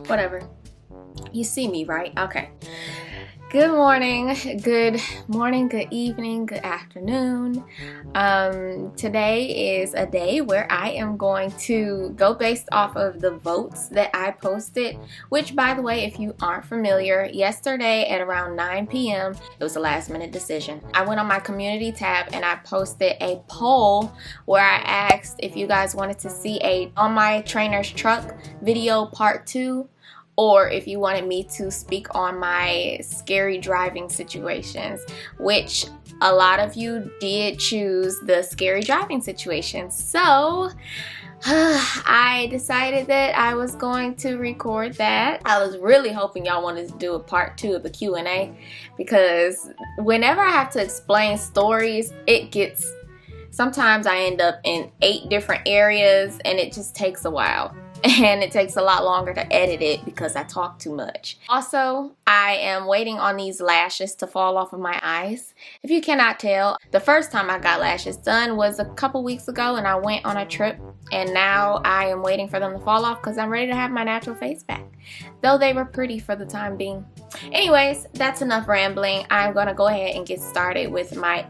Whatever. You see me, right? Okay. Good morning, good evening, good afternoon. Today is a day where I am going to go based off of the votes that I posted, which, by the way, if you aren't familiar, yesterday at around 9 p.m., it was a last minute decision. I went on my community tab and I posted a poll where I asked if you guys wanted to see a On My Trainer's Truck video part 2, or if you wanted me to speak on my scary driving situations, which a lot of you did choose the scary driving situations. So I decided that I was going to record that. I was really hoping y'all wanted to do a part 2 of the Q&A, because whenever I have to explain stories, sometimes I end up in 8 different areas and it just takes a while. And it takes a lot longer to edit it because I talk too much. Also, I am waiting on these lashes to fall off of my eyes. If you cannot tell, the first time I got lashes done was a couple weeks ago and I went on a trip, and now I am waiting for them to fall off because I'm ready to have my natural face back. Though they were pretty for the time being. Anyways, that's enough rambling. I'm gonna go ahead and get started with my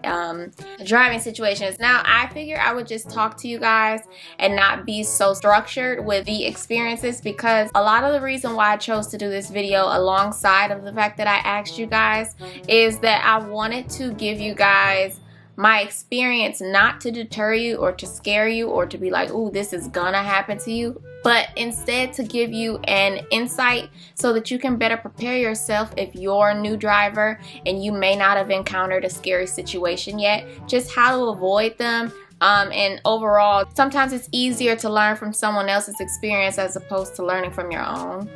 driving situations. Now, I figure I would just talk to you guys and not be so structured with the experiences, because a lot of the reason why I chose to do this video alongside of the fact that I asked you guys is that I wanted to give you guys my experience, not to deter you or to scare you or to be like, ooh, this is gonna happen to you, but instead to give you an insight so that you can better prepare yourself if you're a new driver and you may not have encountered a scary situation yet, just how to avoid them. And overall, sometimes it's easier to learn from someone else's experience as opposed to learning from your own.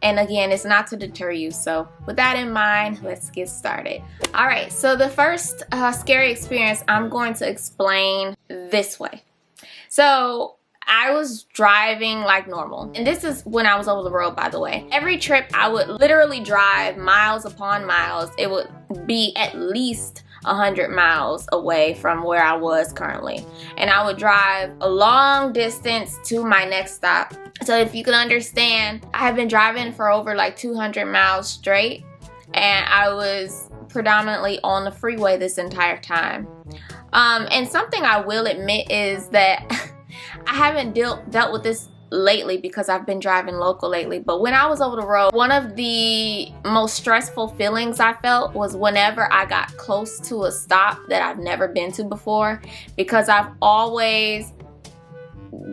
And again, it's not to deter you. So with that in mind, let's get started. All right, so the first scary experience I'm going to explain this way. So I was driving like normal, and this is when I was over the road, by the way. Every trip I would literally drive miles upon miles. It would be at least 100 miles away from where I was currently, and I would drive a long distance to my next stop. So if you can understand, I have been driving for over like 200 miles straight, and I was predominantly on the freeway this entire time. And something I will admit is that I haven't dealt with this lately because I've been driving local lately, but when I was over the road, one of the most stressful feelings I felt was whenever I got close to a stop that I've never been to before, because I've always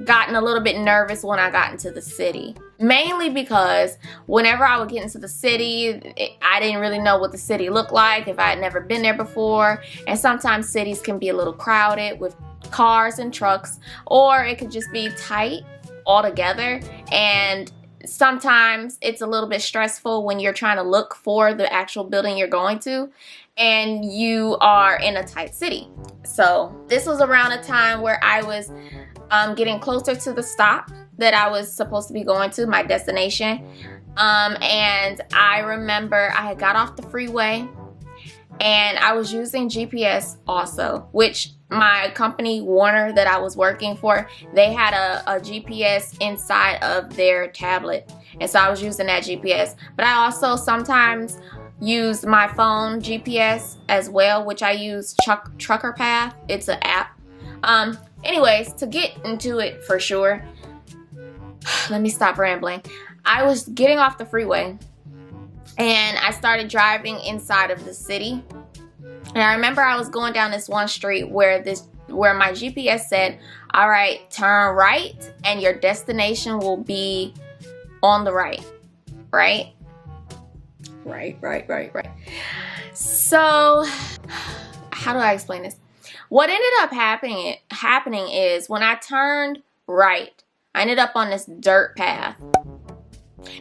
gotten a little bit nervous when I got into the city. Mainly because whenever I would get into the city, I didn't really know what the city looked like if I had never been there before, and sometimes cities can be a little crowded with cars and trucks, or it could just be tight altogether, and sometimes it's a little bit stressful when you're trying to look for the actual building you're going to and you are in a tight city. So this was around a time where I was getting closer to the stop that I was supposed to be going to, my destination, and I remember I had got off the freeway and I was using GPS also, which my company, Warner, that I was working for, they had a GPS inside of their tablet, and so I was using that GPS. But I also sometimes use my phone GPS as well, which I use Trucker Path. It's an app. Anyways, to get into it for sure, let me stop rambling. I was getting off the freeway and I started driving inside of the city. And I remember I was going down this one street where my GPS said, all right, turn right and your destination will be on the right. Right. So how do I explain this? What ended up happening is when I turned right, I ended up on this dirt path.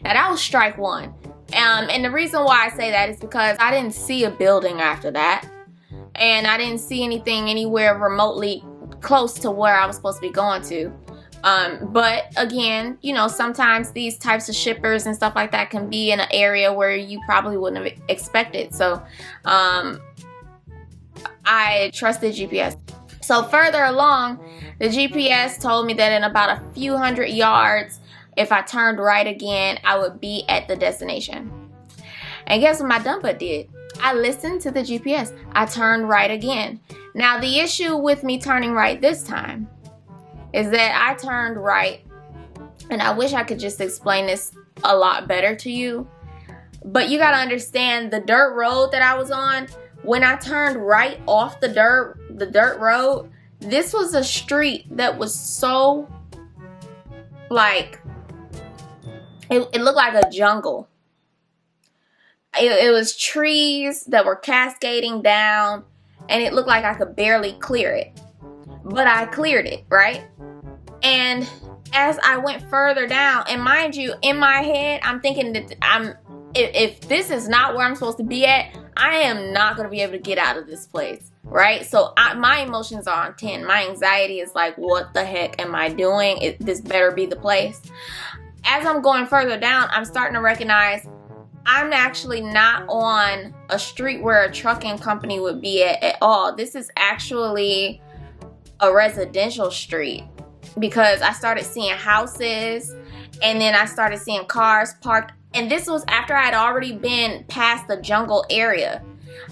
Now that was strike one. And the reason why I say that is because I didn't see a building after that. And I didn't see anything anywhere remotely close to where I was supposed to be going to. But again, you know, sometimes these types of shippers and stuff like that can be in an area where you probably wouldn't have expected. So I trusted GPS. So further along, the GPS told me that in about a few hundred yards, if I turned right again, I would be at the destination. And guess what my dumb butt did? I listened to the GPS. I turned right again. Now, the issue with me turning right this time is that I turned right, and I wish I could just explain this a lot better to you. But you gotta understand, the dirt road that I was on, when I turned right off the dirt road, this was a street that was so, like, it looked like a jungle. It was trees that were cascading down, and it looked like I could barely clear it. But I cleared it, right? And as I went further down, and mind you, in my head, I'm thinking that if this is not where I'm supposed to be at, I am not going to be able to get out of this place, right? So my emotions are on 10. My anxiety is like, what the heck am I doing? This better be the place. As I'm going further down, I'm starting to recognize I'm actually not on a street where a trucking company would be at all. This is actually a residential street, because I started seeing houses, and then I started seeing cars parked. And this was after I had already been past the jungle area.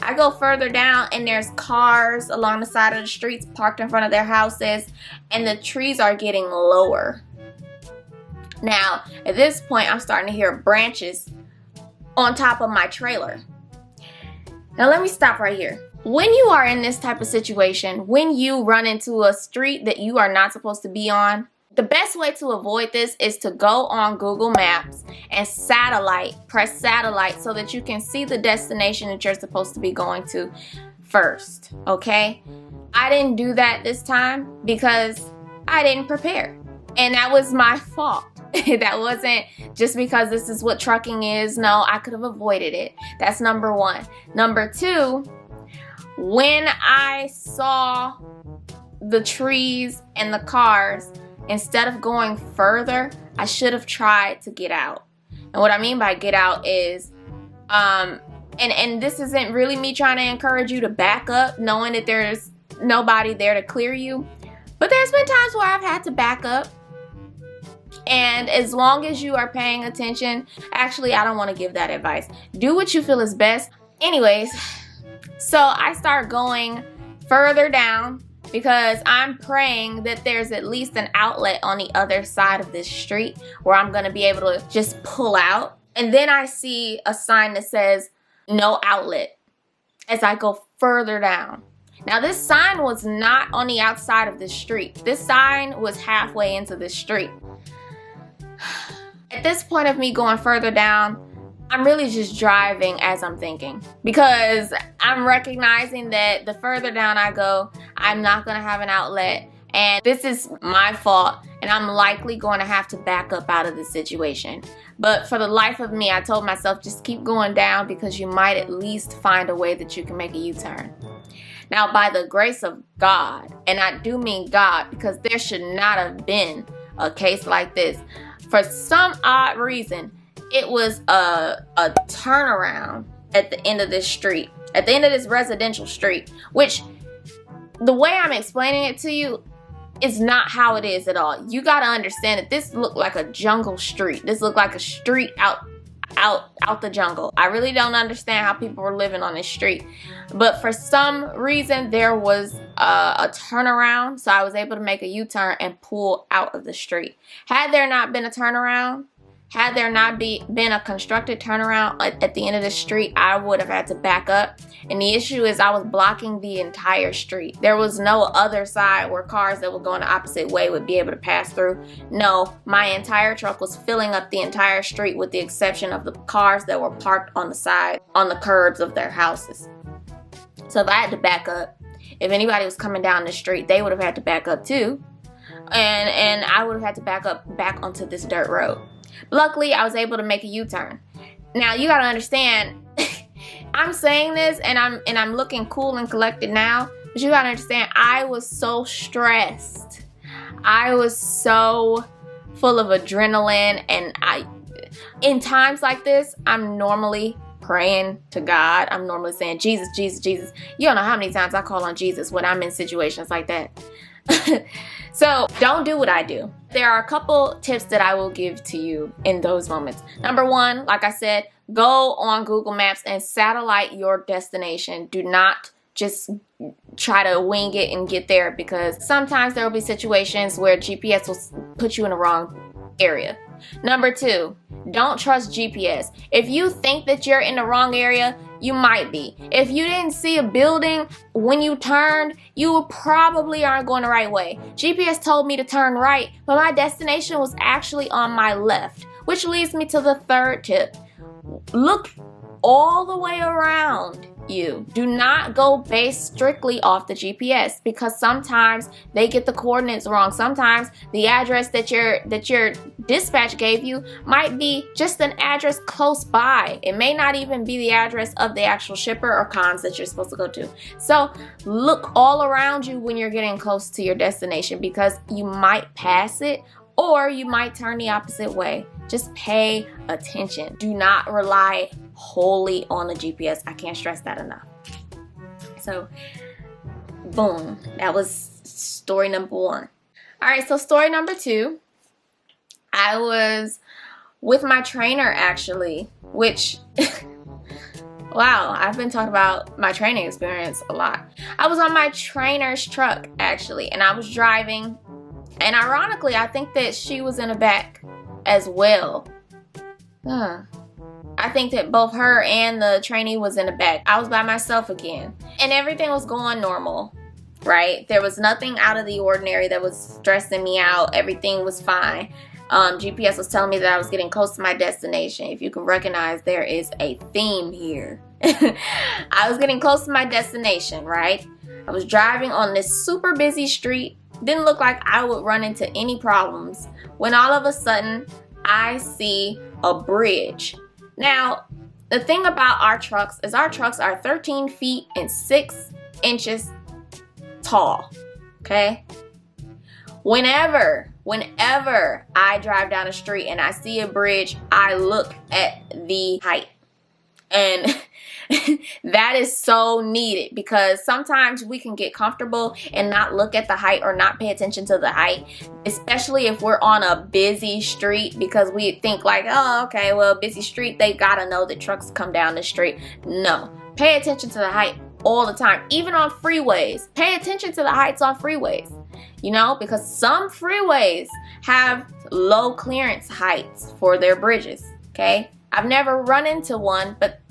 I go further down, and there's cars along the side of the streets parked in front of their houses, and the trees are getting lower. Now, at this point, I'm starting to hear branches on top of my trailer. Now, let me stop right here. When you are in this type of situation, when you run into a street that you are not supposed to be on, the best way to avoid this is to go on Google Maps and press satellite, so that you can see the destination that you're supposed to be going to first, okay? I didn't do that this time because I didn't prepare, and that was my fault. That wasn't just because this is what trucking is. No, I could have avoided it. That's number one. Number two, when I saw the trees and the cars, instead of going further, I should have tried to get out. And what I mean by get out is, and this isn't really me trying to encourage you to back up knowing that there's nobody there to clear you. But there's been times where I've had to back up. And as long as you are paying attention, actually, I don't want to give that advice. Do what you feel is best. Anyways, so I start going further down, because I'm praying that there's at least an outlet on the other side of this street where I'm going to be able to just pull out. And then I see a sign that says no outlet as I go further down. Now, this sign was not on the outside of this street. This sign was halfway into this street. At this point of me going further down, I'm really just driving as I'm thinking, because I'm recognizing that the further down I go, I'm not going to have an outlet, and this is my fault, and I'm likely going to have to back up out of this situation. But for the life of me, I told myself, just keep going down, because you might at least find a way that you can make a U-turn. Now, by the grace of God, and I do mean God, because there should not have been a case like this. For some odd reason, it was a turnaround at the end of this street, at the end of this residential street, which the way I'm explaining it to you is not how it is at all. You got to understand that this looked like a jungle street. This looked like a street out the jungle. I really don't understand how people were living on this street. But for some reason, there was a turnaround, so I was able to make a U-turn and pull out of the street. Had there not been a turnaround, had there not been a constructed turnaround at the end of the street, I would have had to back up. And the issue is I was blocking the entire street. There was no other side where cars that were going the opposite way would be able to pass through. No, my entire truck was filling up the entire street, with the exception of the cars that were parked on the side, on the curbs of their houses. So if I had to back up, if anybody was coming down the street, they would have had to back up too. And I would have had to back up back onto this dirt road. Luckily, I was able to make a U-turn. Now, you gotta understand, I'm saying this and I'm looking cool and collected now, but you gotta understand, I was so stressed. I was so full of adrenaline, and in times like this, I'm normally praying to God. I'm normally saying, Jesus, Jesus, Jesus. You don't know how many times I call on Jesus when I'm in situations like that. So don't do what I do. There are a couple tips that I will give to you in those moments. Number one, like I said, go on Google Maps and satellite your destination. Do not just try to wing it and get there, because sometimes there will be situations where GPS will put you in the wrong area. Number two, don't trust GPS. If you think that you're in the wrong area, you might be. If you didn't see a building when you turned, you probably aren't going the right way. GPS told me to turn right, but my destination was actually on my left, which leads me to the third tip. Look all the way around you. Do not go based strictly off the GPS, because sometimes they get the coordinates wrong. Sometimes the address that your dispatch gave you might be just an address close by. It may not even be the address of the actual shipper or cons that you're supposed to go to. So look all around you when you're getting close to your destination, because you might pass it or you might turn the opposite way. Just pay attention. Do not rely wholly on the GPS. I can't stress that enough. So, boom. That was story number one. All right, so story number two. I was with my trainer, actually, which, wow, I've been talking about my training experience a lot. I was on my trainer's truck, actually, and I was driving. And ironically, I think that she was in the back as well. I think that both her and the trainee was in the back. I was by myself again. And everything was going normal, right? There was nothing out of the ordinary that was stressing me out. Everything was fine. GPS was telling me that I was getting close to my destination. If you can recognize, there is a theme here. I was getting close to my destination, right? I was driving on this super busy street. Didn't look like I would run into any problems, when all of a sudden I see a bridge. Now, the thing about our trucks is our trucks are 13 feet and 6 inches tall, okay? Whenever I drive down the street and I see a bridge, I look at the height. And that is so needed, because sometimes we can get comfortable and not look at the height or not pay attention to the height, especially if we're on a busy street, because we think like, oh, okay, well, busy street, they gotta know that trucks come down the street. No, pay attention to the height all the time, even on freeways. Pay attention to the heights on freeways, you know, because some freeways have low clearance heights for their bridges, okay? I've never run into one, but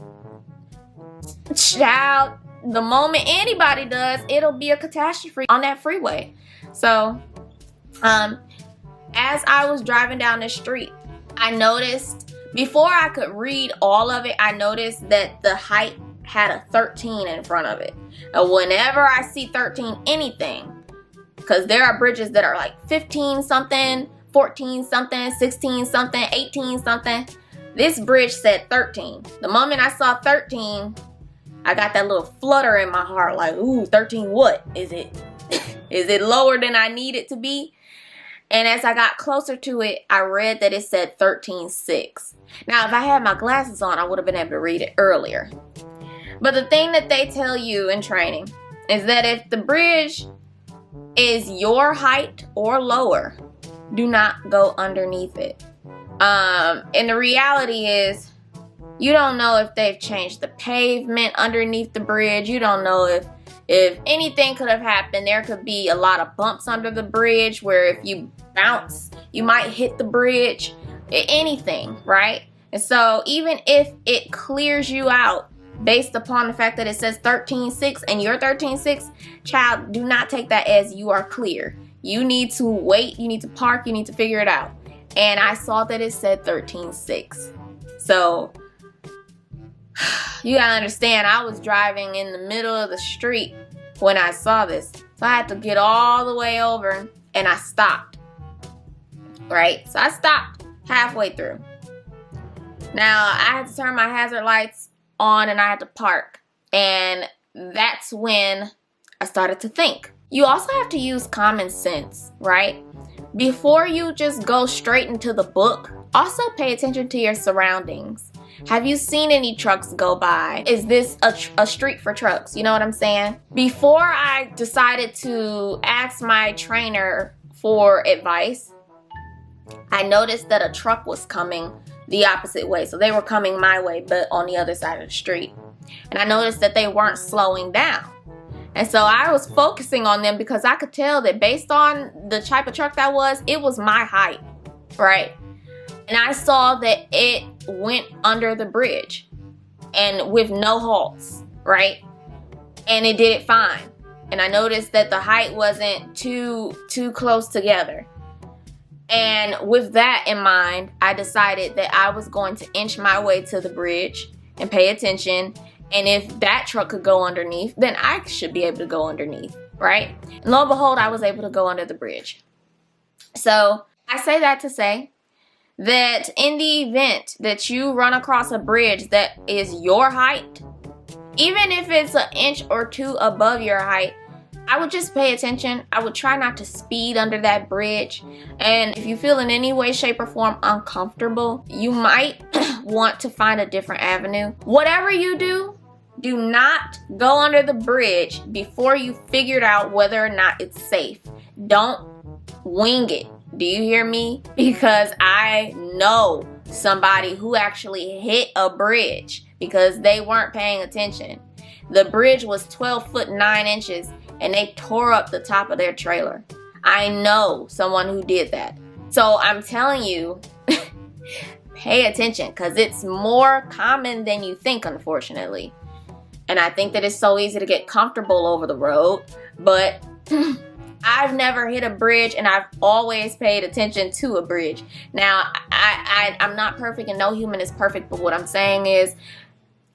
child, the moment anybody does, it'll be a catastrophe on that freeway. So, as I was driving down the street, I noticed, before I could read all of it, I noticed that the height had a 13 in front of it. And whenever I see 13 anything, because there are bridges that are like 15 something, 14 something, 16 something, 18 something. This bridge said 13. The moment I saw 13, I got that little flutter in my heart, like, ooh, 13 what? Is it lower than I need it to be? And as I got closer to it, I read that it said 13.6. Now, if I had my glasses on, I would have been able to read it earlier. But the thing that they tell you in training is that if the bridge is your height or lower, do not go underneath it. And the reality is, you don't know if they've changed the pavement underneath the bridge. You don't know if anything could have happened. There could be a lot of bumps under the bridge where if you bounce, you might hit the bridge. Anything, right? And so even if it clears you out based upon the fact that it says 13.6 and you're 13.6, child, do not take that as you are clear. You need to wait. You need to park. You need to figure it out. And I saw that it said 13.6. So you gotta understand, I was driving in the middle of the street when I saw this. So I had to get all the way over and I stopped. Right? So I stopped halfway through. Now I had to turn my hazard lights on and I had to park. And that's when I started to think. You also have to use common sense, right? Before you just go straight into the book, also pay attention to your surroundings. Have you seen any trucks go by? Is this a street for trucks? You know what I'm saying? Before I decided to ask my trainer for advice, I noticed that a truck was coming the opposite way. So they were coming my way, but on the other side of the street. And I noticed that they weren't slowing down. And so I was focusing on them because I could tell that based on the type of truck that was, it was my height, right? And I saw that it went under the bridge and with no halts, right? And it did it fine. And I noticed that the height wasn't too close together. And with that in mind, I decided that I was going to inch my way to the bridge and pay attention. And if that truck could go underneath, then I should be able to go underneath, right? And lo and behold, I was able to go under the bridge. So I say that to say that in the event that you run across a bridge that is your height, even if it's an inch or two above your height, I would just pay attention. I would try not to speed under that bridge. And if you feel in any way, shape, or form uncomfortable, you might want to find a different avenue. Whatever you do not go under the bridge before you figured out whether or not it's safe. Don't wing it. Do you hear me? Because I know somebody who actually hit a bridge because they weren't paying attention. The bridge was 12 foot 9 inches and they tore up the top of their trailer. I know someone who did that. So I'm telling you, pay attention because it's more common than you think, unfortunately. And I think that it's so easy to get comfortable over the road, but I've never hit a bridge and I've always paid attention to a bridge. Now, I'm not perfect and no human is perfect, but what I'm saying is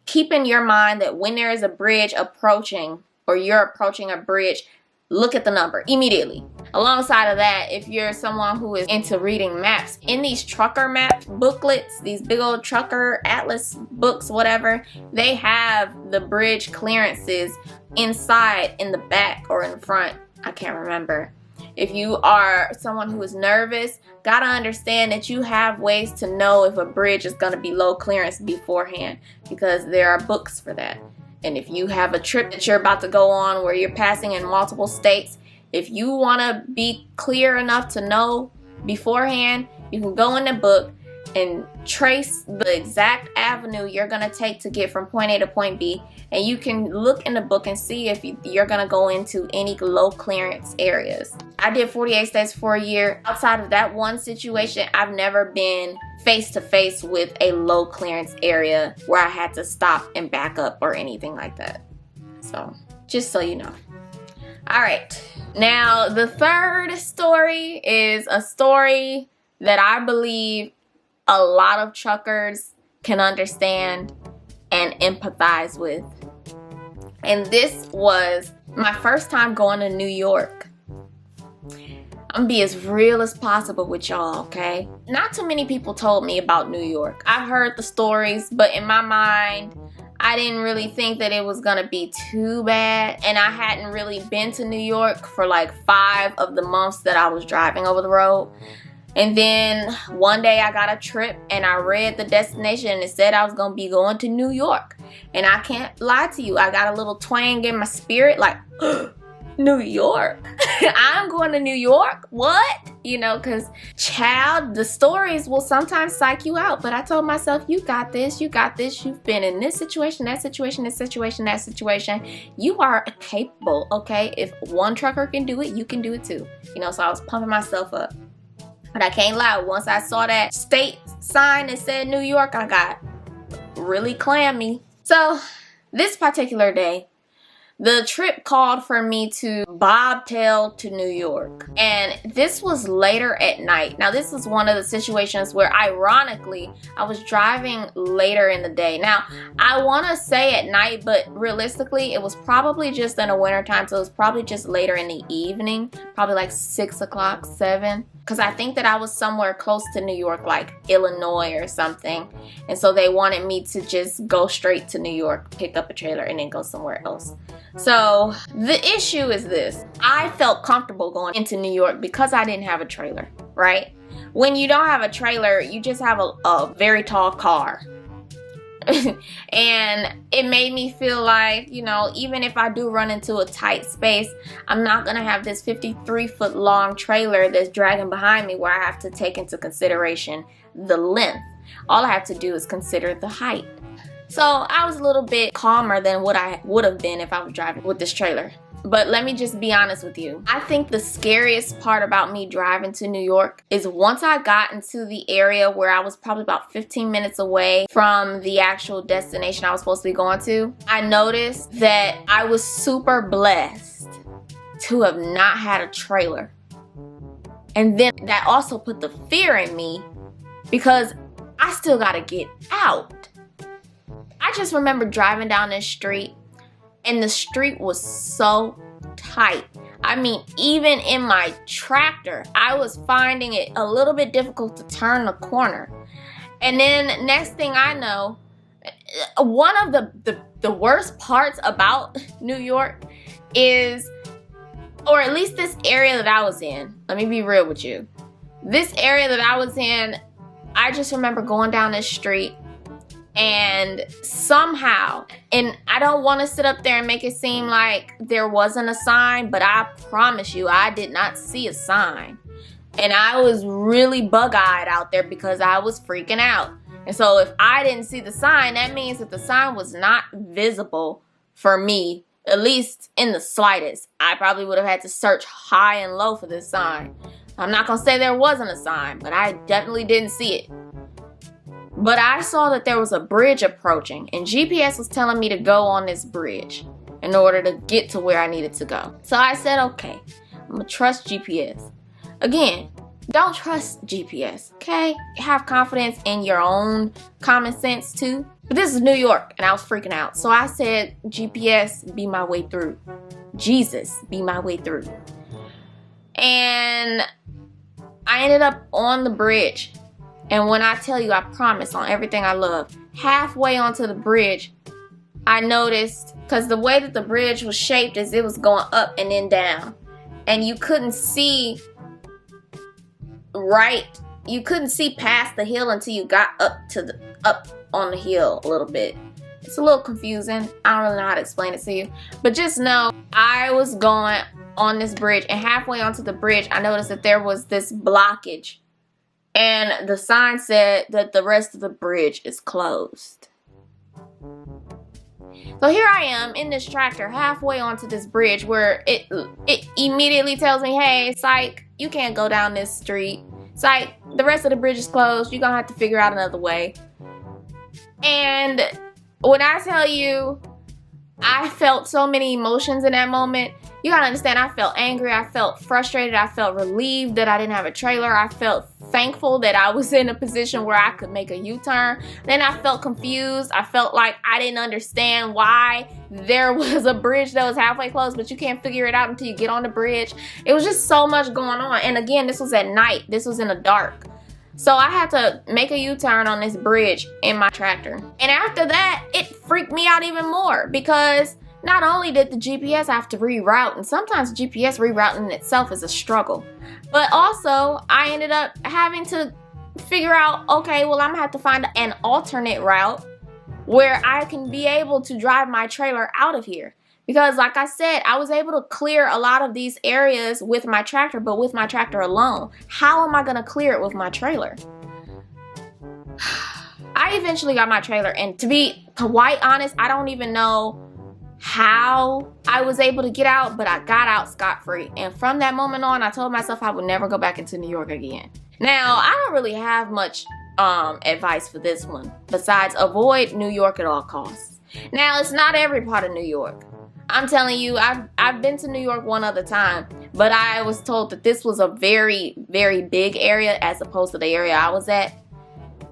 keep in your mind that when there is a bridge approaching or you're approaching a bridge, look at the number immediately. Alongside of that, if you're someone who is into reading maps, in these trucker map booklets, these big old trucker atlas books, whatever, they have the bridge clearances inside, in the back or in front. I can't remember. If you are someone who is nervous, gotta understand that you have ways to know if a bridge is gonna be low clearance beforehand because there are books for that. And if you have a trip that you're about to go on where you're passing in multiple states, if you want to be clear enough to know beforehand, you can go in the book and trace the exact avenue you're going to take to get from point A to point B. And you can look in the book and see if you're going to go into any low clearance areas. I did 48 states for a year. Outside of that one situation, I've never been face to face with a low clearance area where I had to stop and back up or anything like that. So just so you know. All right. Now, the third story is a story that I believe a lot of truckers can understand and empathize with. And this was my first time going to New York. I'm gonna be as real as possible with y'all, okay? Not too many people told me about New York. I've heard the stories, but in my mind, I didn't really think that it was gonna be too bad. And I hadn't really been to New York for like 5 of the months that I was driving over the road. And then one day I got a trip and I read the destination and it said I was gonna be going to New York. And I can't lie to you, I got a little twang in my spirit like, New York? I'm going to New York? What? You know, because child, the stories will sometimes psych you out. But I told myself, you got this, you got this. You've been in this situation, that situation, this situation, that situation. You are capable, okay? If one trucker can do it, you can do it too. You know, so I was pumping myself up. But I can't lie, once I saw that state sign that said New York, I got really clammy. So this particular day, the trip called for me to bobtail to New York. And this was later at night. Now, this was one of the situations where, ironically, I was driving later in the day. Now, I want to say at night, but realistically, it was probably just in the wintertime. So it was probably just later in the evening, probably like 6 o'clock, 7. Because I think that I was somewhere close to New York, like Illinois or something. And so they wanted me to just go straight to New York, pick up a trailer, and then go somewhere else. So the issue is this. I felt comfortable going into New York because I didn't have a trailer, right? When you don't have a trailer, you just have a very tall car. And it made me feel like, you know, even if I do run into a tight space, I'm not gonna have this 53-foot long trailer that's dragging behind me where I have to take into consideration the length. All I have to do is consider the height. So I was a little bit calmer than what I would have been if I was driving with this trailer. But let me just be honest with you. I think the scariest part about me driving to New York is once I got into the area where I was probably about 15 minutes away from the actual destination I was supposed to be going to, I noticed that I was super blessed to have not had a trailer. And then that also put the fear in me because I still gotta get out. I just remember driving down this street and the street was so tight. I mean, even in my tractor, I was finding it a little bit difficult to turn the corner. And then next thing I know, one of the worst parts about New York is, or at least this area that I was in, let me be real with you. This area that I was in, I just remember going down this street and somehow, and I don't want to sit up there and make it seem like there wasn't a sign, but I promise you, I did not see a sign. And I was really bug-eyed out there because I was freaking out. And so if I didn't see the sign, that means that the sign was not visible for me, at least in the slightest. I probably would have had to search high and low for this sign. I'm not going to say there wasn't a sign, but I definitely didn't see it. But I saw that there was a bridge approaching, and GPS was telling me to go on this bridge in order to get to where I needed to go. So I said, okay, I'm gonna trust GPS. Again, don't trust GPS, okay? Have confidence in your own common sense too. But this is New York, and I was freaking out. So I said, GPS, be my way through. Jesus, be my way through. And I ended up on the bridge. And when I tell you, I promise on everything I love, halfway onto the bridge, I noticed, because the way that the bridge was shaped is it was going up and then down. And you couldn't see you couldn't see past the hill until you got up on the hill a little bit. It's a little confusing. I don't really know how to explain it to you. But just know, I was going on this bridge, and halfway onto the bridge, I noticed that there was this blockage. And the sign said that the rest of the bridge is closed. So here I am in this tractor halfway onto this bridge where it immediately tells me, hey, psych, you can't go down this street. Psych, the rest of the bridge is closed. You're going to have to figure out another way. And when I tell you, I felt so many emotions in that moment. You gotta understand, I felt angry, I felt frustrated, I felt relieved that I didn't have a trailer, I felt thankful that I was in a position where I could make a U-turn. Then I felt confused, I felt like I didn't understand why there was a bridge that was halfway closed, but you can't figure it out until you get on the bridge. It was just so much going on, and again, this was at night, this was in the dark. So I had to make a U-turn on this bridge in my tractor. And after that, it freaked me out even more because not only did the GPS have to reroute, and sometimes GPS rerouting in itself is a struggle, but also I ended up having to figure out, okay, well, I'm gonna have to find an alternate route where I can be able to drive my trailer out of here. Because like I said, I was able to clear a lot of these areas with my tractor, but with my tractor alone. How am I gonna clear it with my trailer? I eventually got my trailer, and to be quite honest, I don't even know how I was able to get out, but I got out scot-free. And from that moment on, I told myself I would never go back into New York again. Now, I don't really have much advice for this one, besides avoid New York at all costs. Now, it's not every part of New York. I'm telling you, I've been to New York one other time, but I was told that this was a very, very big area as opposed to the area I was at.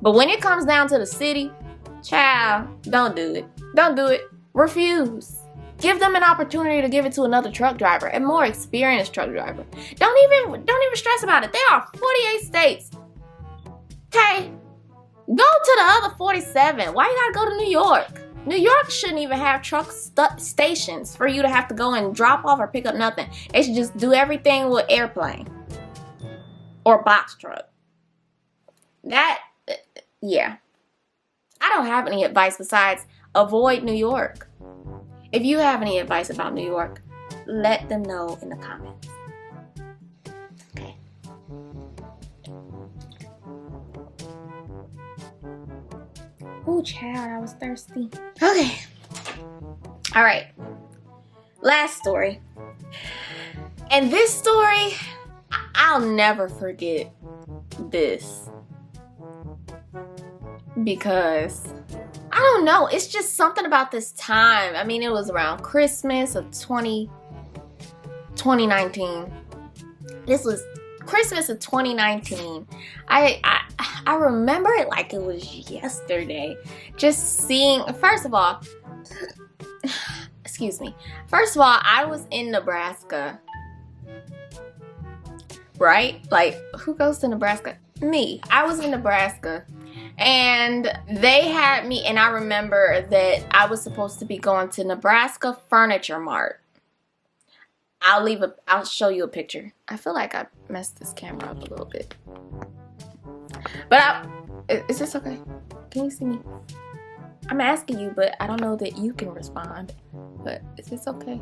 But when it comes down to the city, child, don't do it. Don't do it. Refuse. Give them an opportunity to give it to another truck driver, a more experienced truck driver. Don't even stress about it. There are 48 states. Okay? Go to the other 47. Why you gotta go to New York? New York shouldn't even have truck stations for you to have to go and drop off or pick up nothing. They should just do everything with airplane or box truck. Yeah. I don't have any advice besides avoid New York. If you have any advice about New York, let them know in the comments. Okay. Oh, child, I was thirsty. Okay. All right. Last story. And this story, I'll never forget this. Because, I don't know, it's just something about this time. I mean, it was around Christmas of 2019. This was Christmas of 2019. I remember it like it was yesterday. Just seeing, first of all, excuse me. First of all, I was in Nebraska. Right? Like, who goes to Nebraska? Me. I was in Nebraska. And they had me, and I remember that I was supposed to be going to Nebraska Furniture Mart. I'll show you a picture. I feel like I messed this camera up a little bit. But is this okay? Can you see me? I'm asking you, but I don't know that you can respond. But is this okay?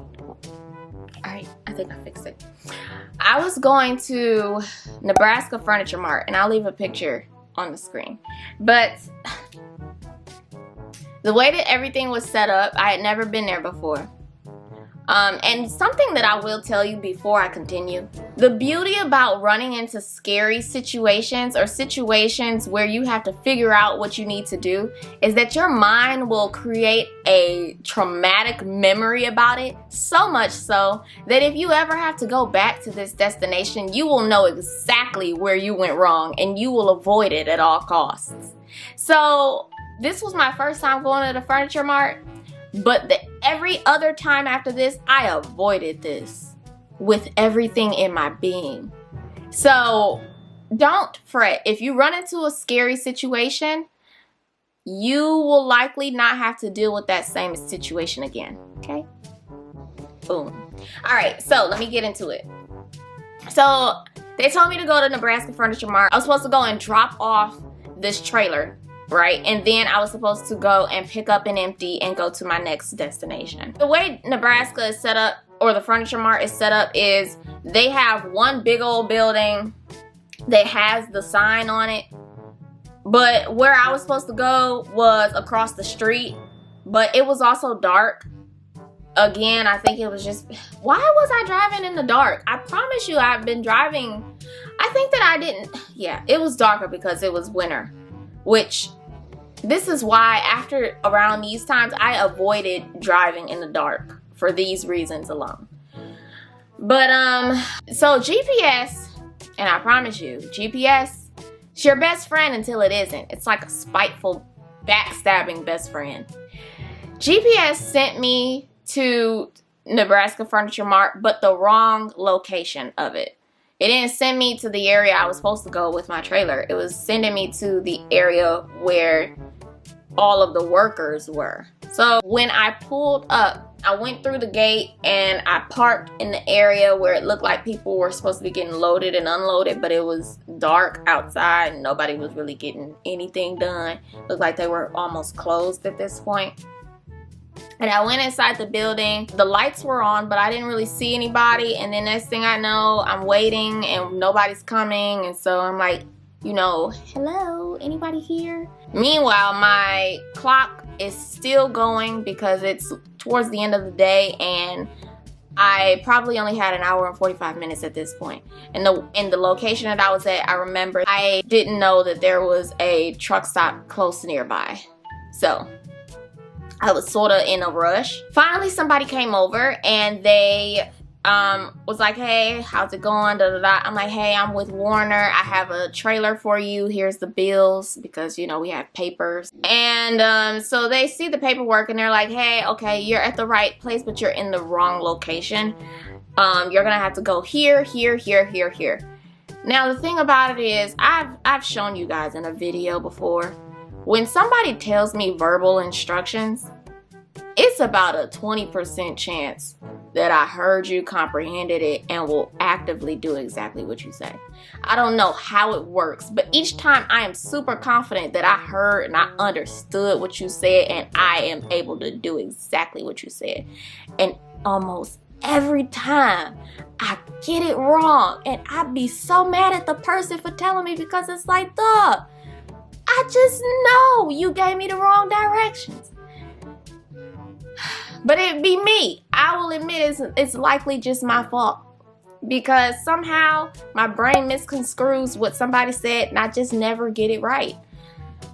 Alright, I think I fixed it. I was going to Nebraska Furniture Mart, and I'll leave a picture on the screen. But the way that everything was set up, I had never been there before. And something that I will tell you before I continue, the beauty about running into scary situations or situations where you have to figure out what you need to do is that your mind will create a traumatic memory about it, so much so that if you ever have to go back to this destination, you will know exactly where you went wrong and you will avoid it at all costs. So this was my first time going to the furniture mart. But every other time after this, I avoided this with everything in my being. So don't fret. If you run into a scary situation, you will likely not have to deal with that same situation again. Okay? Boom. All right, so let me get into it. So they told me to go to Nebraska Furniture Mart. I was supposed to go and drop off this trailer, right? And then I was supposed to go and pick up and empty and go to my next destination. The way Nebraska is set up, or the Furniture Mart is set up, is they have one big old building that has the sign on it. But where I was supposed to go was across the street. But it was also dark. Again, I think it was just, why was I driving in the dark? I promise you I've been driving. I think that I didn't, yeah, it was darker because it was winter. Which, this is why after around these times, I avoided driving in the dark for these reasons alone. But, so GPS, and I promise you, GPS, it's your best friend until it isn't. It's like a spiteful, backstabbing best friend. GPS sent me to Nebraska Furniture Mart, but the wrong location of it. It didn't send me to the area I was supposed to go with my trailer. It was sending me to the area where all of the workers were. So when I pulled up, I went through the gate and I parked in the area where it looked like people were supposed to be getting loaded and unloaded, but it was dark outside and nobody was really getting anything done. Looked like they were almost closed at this point. And I went inside the building. The lights were on, but I didn't really see anybody. And then next thing I know, I'm waiting and nobody's coming. And so I'm like, you know, hello, anybody here? Meanwhile, my clock is still going because it's towards the end of the day and I probably only had an hour and 45 minutes at this point. And in the location that I was at, I remember I didn't know that there was a truck stop close nearby. So I was sort of in a rush. Finally, somebody came over and they was like, hey, how's it going? Da, da, da. I'm like, hey, I'm with Warner. I have a trailer for you. Here's the bills because, you know, we have papers. And so they see the paperwork and they're like, hey, okay, you're at the right place, but you're in the wrong location. You're going to have to go here, here, here, here, here. Now, the thing about it is I've shown you guys in a video before. When somebody tells me verbal instructions, it's about a 20% chance that I heard you, comprehended it, and will actively do exactly what you say. I don't know how it works, but each time I am super confident that I heard and I understood what you said, and I am able to do exactly what you said. And almost every time I get it wrong, and I be so mad at the person for telling me, because it's like, duh, I just know you gave me the wrong directions. But it be me. I will admit it's likely just my fault, because somehow my brain misconstrues what somebody said and I just never get it right.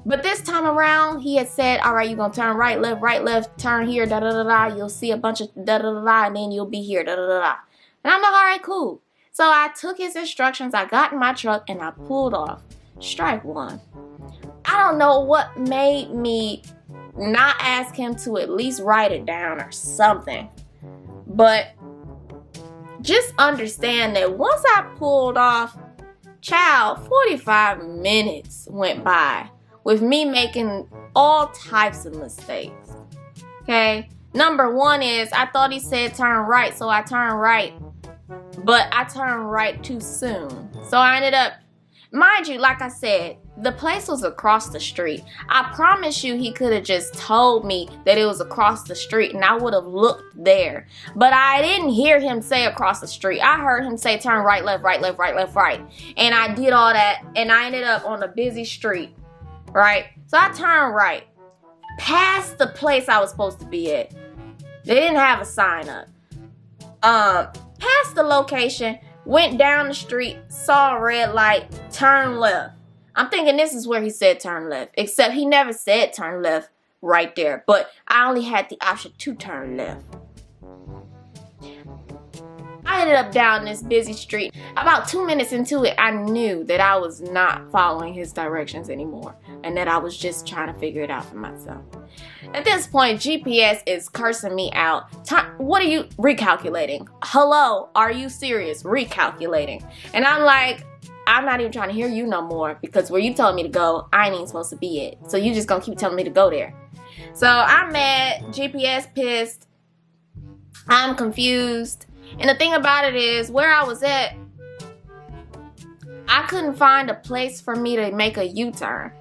But this time around, he had said, all right, you're going to turn right, left, turn here, da-da-da-da. You'll see a bunch of da-da-da-da, and then you'll be here, da-da-da-da. And I'm like, all right, cool. So I took his instructions, I got in my truck, and I pulled off. Strike one. I don't know what made me not ask him to at least write it down or something. But just understand that once I pulled off, child, 45 minutes went by with me making all types of mistakes. Okay? Number one is, I thought he said turn right, so I turned right. But I turned right too soon. So I ended up, mind you, like I said, the place was across the street. I promise you he could have just told me that it was across the street and I would have looked there. But I didn't hear him say across the street. I heard him say turn right, left, right, left, right, left, right. And I did all that and I ended up on a busy street, right? So I turned right, past the place I was supposed to be at. They didn't have a sign up. Past the location, went down the street, saw a red light, turn left. I'm thinking this is where he said turn left, except he never said turn left right there, but I only had the option to turn left. I ended up down this busy street. About 2 minutes into it, I knew that I was not following his directions anymore and that I was just trying to figure it out for myself. At this point, GPS is cursing me out. What are you recalculating? Hello, are you serious? Recalculating. And I'm like, I'm not even trying to hear you no more, because where you told me to go, I ain't even supposed to be it. So you just gonna keep telling me to go there. So I'm mad, GPS pissed, I'm confused. And the thing about it is, where I was at, I couldn't find a place for me to make a U-turn,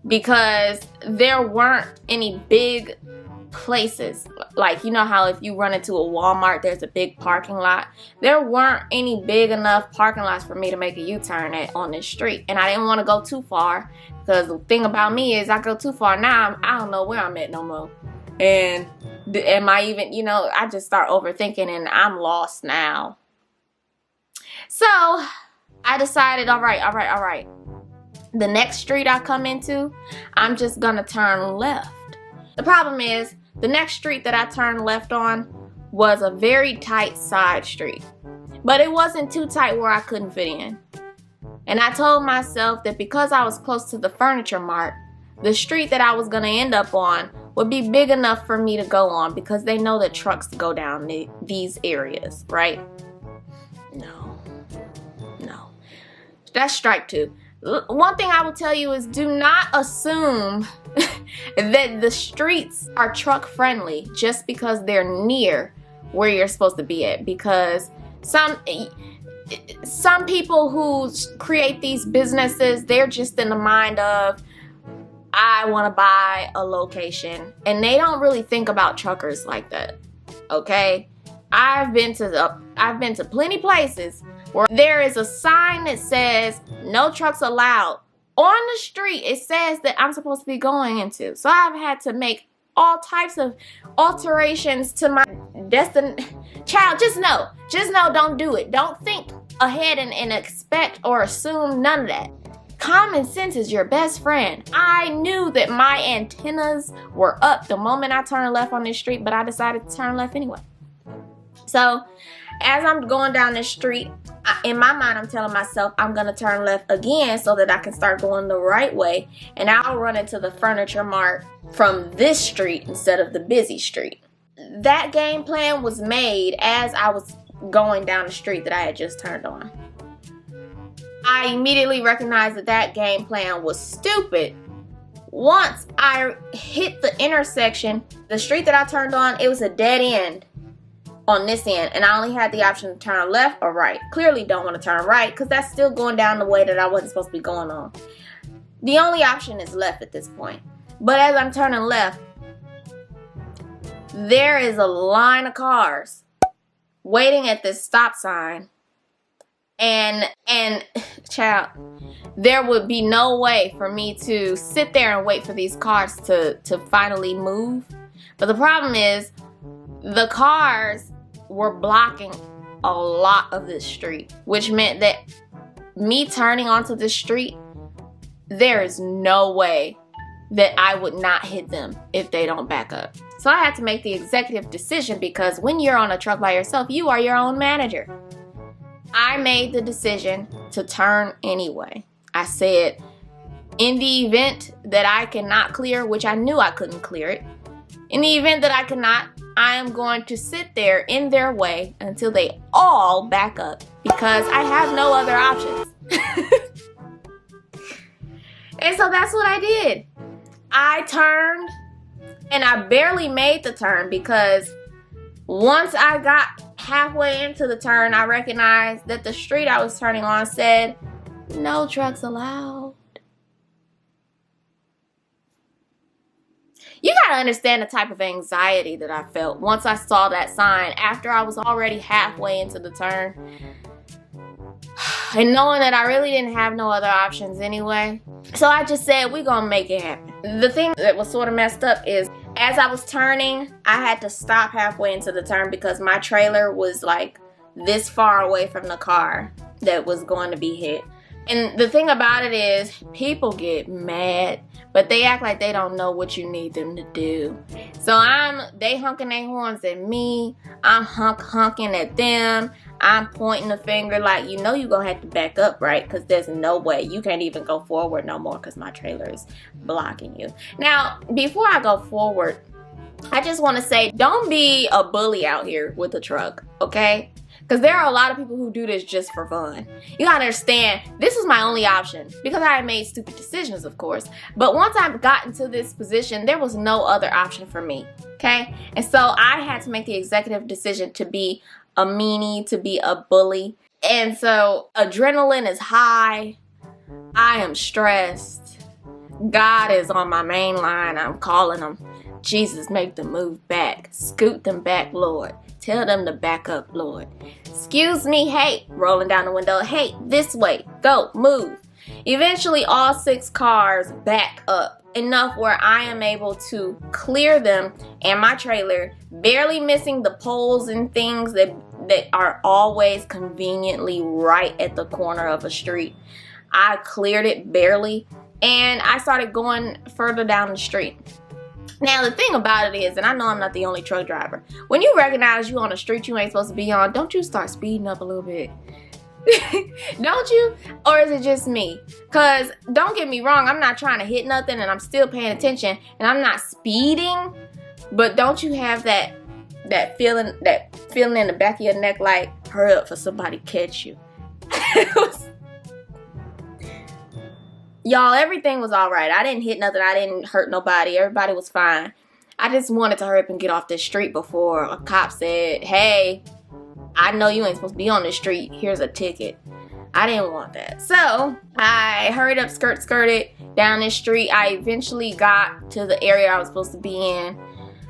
because there weren't any big places. Like, you know how if you run into a Walmart, there's a big parking lot. There weren't any big enough parking lots for me to make a U-turn at on this street. And I didn't want to go too far, because the thing about me is I go too far now, I don't know where I'm at no more. And am I even, I just start overthinking and I'm lost now. So I decided, all right. The next street I come into, I'm just gonna turn left. The problem is, the next street that I turned left on was a very tight side street. But it wasn't too tight where I couldn't fit in. And I told myself that because I was close to the furniture mart, the street that I was gonna end up on would be big enough for me to go on, because they know that trucks go down these areas, right? No. That's strike two. One thing I will tell you is, do not assume that the streets are truck friendly just because they're near where you're supposed to be at, because some people who create these businesses, they're just in the mind of, I want to buy a location, and they don't really think about truckers like that. Okay, I've been to plenty places where there is a sign that says no trucks allowed. On the street, it says that I'm supposed to be going into. So I've had to make all types of alterations to my destination. Child, just know, don't do it. Don't think ahead and expect or assume none of that. Common sense is your best friend. I knew that my antennas were up the moment I turned left on this street, but I decided to turn left anyway. So as I'm going down this street, in my mind, I'm telling myself I'm going to turn left again so that I can start going the right way, and I'll run into the furniture mart from this street instead of the busy street. That game plan was made as I was going down the street that I had just turned on. I immediately recognized that game plan was stupid. Once I hit the intersection, the street that I turned on, it was a dead end. on this end, and I only had the option to turn left or right. Clearly don't want to turn right because that's still going down the way that I wasn't supposed to be going on. The only option is left at this point. But as I'm turning left, there is a line of cars waiting at this stop sign. And child, there would be no way for me to sit there and wait for these cars to finally move. But the problem is the cars were blocking a lot of this street, which meant that me turning onto the street, there is no way that I would not hit them if they don't back up. So I had to make the executive decision, because when you're on a truck by yourself, you are your own manager. I made the decision to turn anyway. I said, in the event that I cannot clear, which I knew I couldn't clear it, in the event that I cannot, I am going to sit there in their way until they all back up, because I have no other options. And so that's what I did. I turned, and I barely made the turn, because once I got halfway into the turn, I recognized that the street I was turning on said, "No trucks allowed." You gotta understand the type of anxiety that I felt once I saw that sign after I was already halfway into the turn. And knowing that I really didn't have no other options anyway. So I just said, we're gonna make it happen. The thing that was sort of messed up is, as I was turning, I had to stop halfway into the turn because my trailer was like this far away from the car that was going to be hit. And the thing about it is, people get mad, but they act like they don't know what you need them to do. So they honking their horns at me, I'm honking at them, I'm pointing the finger like, you know you're gonna have to back up, right? Because there's no way. You can't even go forward no more because my trailer is blocking you. Now, before I go forward, I just want to say, don't be a bully out here with a truck, okay? Because there are a lot of people who do this just for fun. You gotta understand, this was my only option because I had made stupid decisions, of course. But once I got into this position, there was no other option for me, okay? And so I had to make the executive decision to be a meanie, to be a bully. And so adrenaline is high. I am stressed. God is on my main line. I'm calling him. Jesus, make them move back. Scoot them back, Lord. Tell them to back up, Lord. Excuse me, hey. Rolling down the window. Hey, this way. Go, move. Eventually, all 6 cars back up enough where I am able to clear them and my trailer, barely missing the poles and things that are always conveniently right at the corner of a street. I cleared it barely, and I started going further down the street. Now, the thing about it is, and I know I'm not the only truck driver, when you recognize you on a street you ain't supposed to be on, don't you start speeding up a little bit? Don't you? Or is it just me? Because don't get me wrong, I'm not trying to hit nothing and I'm still paying attention and I'm not speeding, but don't you have that feeling in the back of your neck like, hurry up for somebody catch you? Y'all, everything was all right. I didn't hit nothing. I didn't hurt nobody. Everybody was fine. I just wanted to hurry up and get off this street before a cop said, hey, I know you ain't supposed to be on this street. Here's a ticket. I didn't want that. So I hurried up, skirted down this street. I eventually got to the area I was supposed to be in.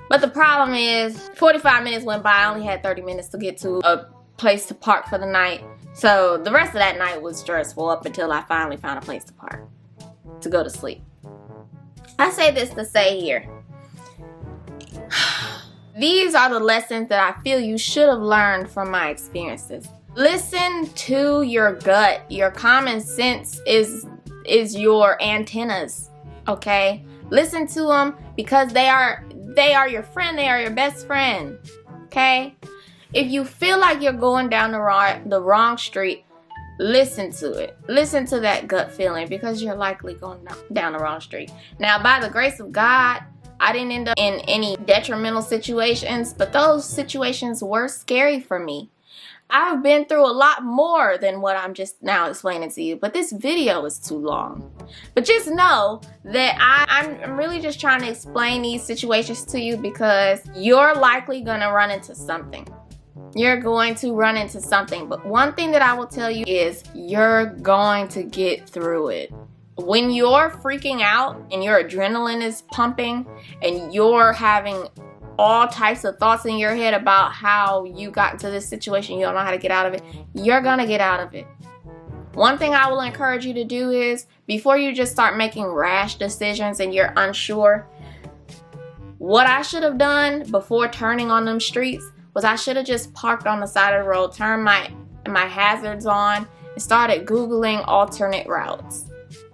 But the problem is, 45 minutes went by. I only had 30 minutes to get to a place to park for the night. So the rest of that night was stressful up until I finally found a place to park to go to sleep. I say this to say here, these are the lessons that I feel you should have learned from my experiences. Listen to your gut. Your common sense is your antennas, okay? Listen to them because they are your friend. They are your best friend, okay? If you feel like you're going down the wrong street, listen to it. Listen to that gut feeling because you're likely going down the wrong street. Now, by the grace of God, I didn't end up in any detrimental situations, but those situations were scary for me. I've been through a lot more than what I'm just now explaining to you, but this video is too long. But just know that I'm really just trying to explain these situations to you because you're likely going to run into something. You're going to run into something. But one thing that I will tell you is you're going to get through it. When you're freaking out and your adrenaline is pumping and you're having all types of thoughts in your head about how you got into this situation, you don't know how to get out of it, you're gonna get out of it. One thing I will encourage you to do is, before you just start making rash decisions and you're unsure, what I should have done before turning on them streets was I should have just parked on the side of the road, turned my hazards on, and started Googling alternate routes.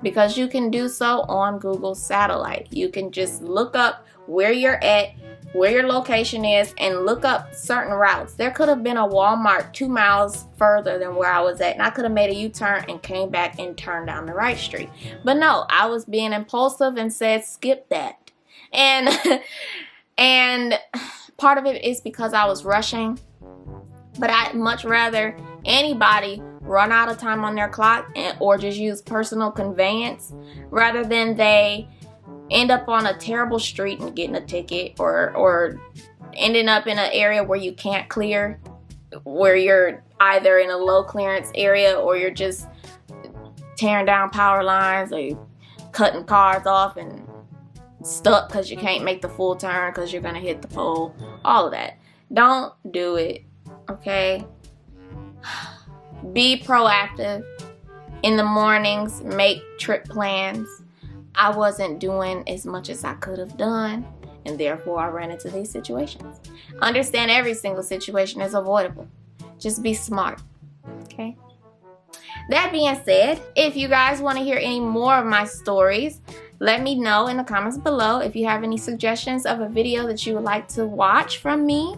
Because you can do so on Google Satellite. You can just look up where you're at, where your location is, and look up certain routes. There could have been a Walmart 2 miles further than where I was at, and I could have made a U-turn and came back and turned down the right street. But no, I was being impulsive and said skip that. And part of it is because I was rushing, but I'd much rather anybody run out of time on their clock or just use personal conveyance rather than they end up on a terrible street and getting a ticket, or ending up in an area where you can't clear, where you're either in a low clearance area or you're just tearing down power lines or you're cutting cars off and stuck because you can't make the full turn because you're gonna hit the pole. All of that. Don't do it, okay? Be proactive. In the mornings, make trip plans. I wasn't doing as much as I could have done, and therefore I ran into these situations. Understand every single situation is avoidable. Just be smart, okay? That being said, if you guys want to hear any more of my stories, let me know in the comments below. If you have any suggestions of a video that you would like to watch from me,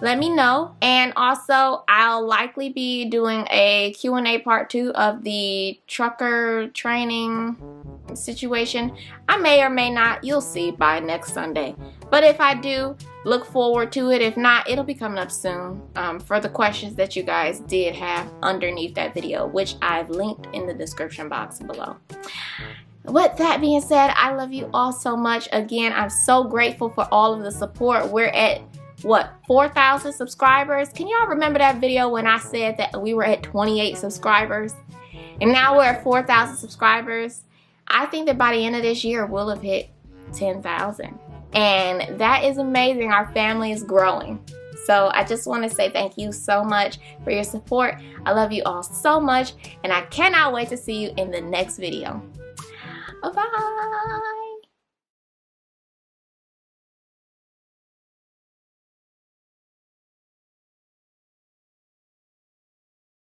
let me know. And also, I'll likely be doing a Q&A part 2 of the trucker training situation. I may or may not, you'll see by next Sunday. But if I do, look forward to it. If not, it'll be coming up soon for the questions that you guys did have underneath that video, which I've linked in the description box below. With that being said, I love you all so much. Again, I'm so grateful for all of the support. We're at, what, 4,000 subscribers? Can y'all remember that video when I said that we were at 28 subscribers? And now we're at 4,000 subscribers. I think that by the end of this year, we'll have hit 10,000. And that is amazing. Our family is growing. So I just want to say thank you so much for your support. I love you all so much, and I cannot wait to see you in the next video. Bye-bye.